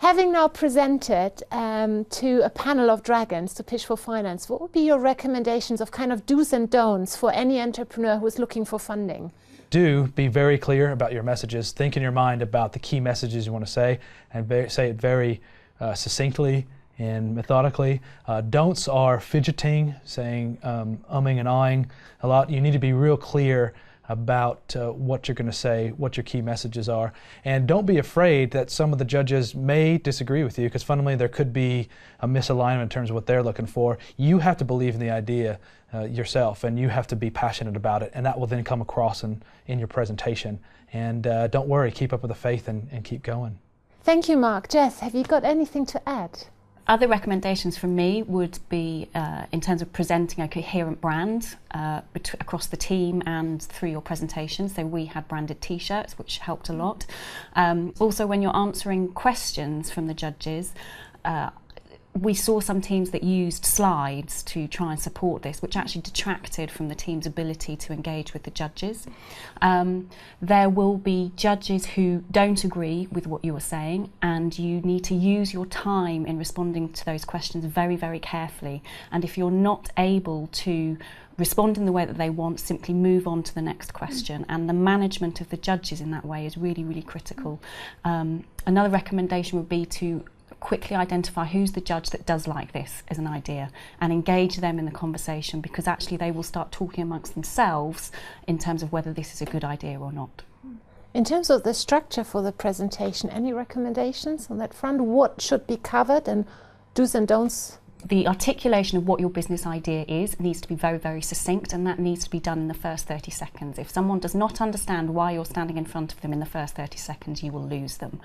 Having now presented to a panel of dragons to pitch for finance, what would be your recommendations of kind of do's and don'ts for any entrepreneur who is looking for funding? Do be very clear about your messages. Think in your mind about the key messages you want to say, and say it very succinctly and methodically. Don'ts are fidgeting, saying umming and ahhing a lot. You need to be real clear about what you're going to say, what your key messages are. And don't be afraid that some of the judges may disagree with you, because fundamentally there could be a misalignment in terms of what they're looking for. You have to believe in the idea yourself, and you have to be passionate about it, and that will then come across in your presentation. And don't worry, keep up with the faith and keep going. Thank you, Mark. Jess, have you got anything to add? Other recommendations from me would be in terms of presenting a coherent brand across the team and through your presentation. So we had branded t-shirts, which helped a lot. Also, when you're answering questions from the judges, we saw some teams that used slides to try and support this, which actually detracted from the team's ability to engage with the judges. There will be judges who don't agree with what you are saying, and you need to use your time in responding to those questions very, very carefully. And if you're not able to respond in the way that they want, simply move on to the next question. And the management of the judges in that way is really, really critical. Another recommendation would be to quickly identify who's the judge that does like this as an idea and engage them in the conversation, because actually they will start talking amongst themselves in terms of whether this is a good idea or not. In terms of the structure for the presentation, any recommendations on that front? What should be covered and do's and don'ts? The articulation of what your business idea is needs to be very, very succinct, and that needs to be done in the first 30 seconds. If someone does not understand why you're standing in front of them in the first 30 seconds, you will lose them.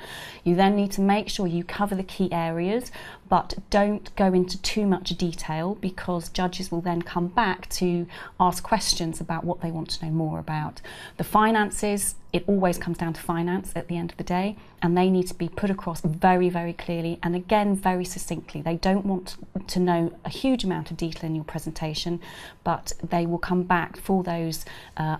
You then need to make sure you cover the key areas, but don't go into too much detail, because judges will then come back to ask questions about what they want to know more about. The finances, it always comes down to finance at the end of the day, and they need to be put across very, very clearly and again very succinctly. They don't want to know a huge amount of detail in your presentation, but they will come back for those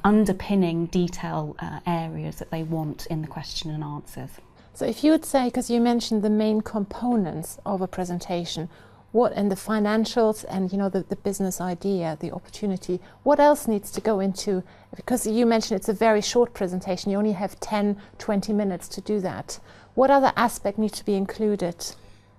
underpinning detail areas that they want in the question and answers. So if you would say, because you mentioned the main components of a presentation, what in the financials and the business idea, the opportunity, what else needs to go into, because you mentioned it's a very short presentation, you only have 10-20 minutes to do that. What other aspect needs to be included?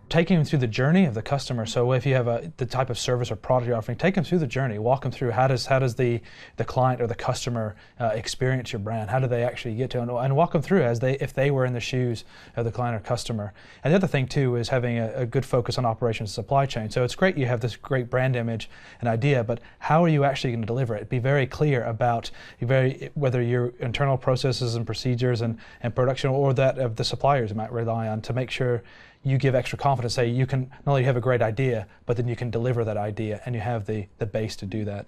Taking them through the journey of the customer. So if you have the type of service or product you're offering, take them through the journey. Walk them through how does the client or the customer experience your brand. How do they actually get to, and walk them through if they were in the shoes of the client or customer. And the other thing too is having a good focus on operations and supply chain. So it's great you have this great brand image and idea, but how are you actually going to deliver it? Be very clear about whether your internal processes and procedures and production, or that of the suppliers you might rely on, to make sure you give extra confidence. Say you can not only have a great idea, but then you can deliver that idea, and you have the base to do that.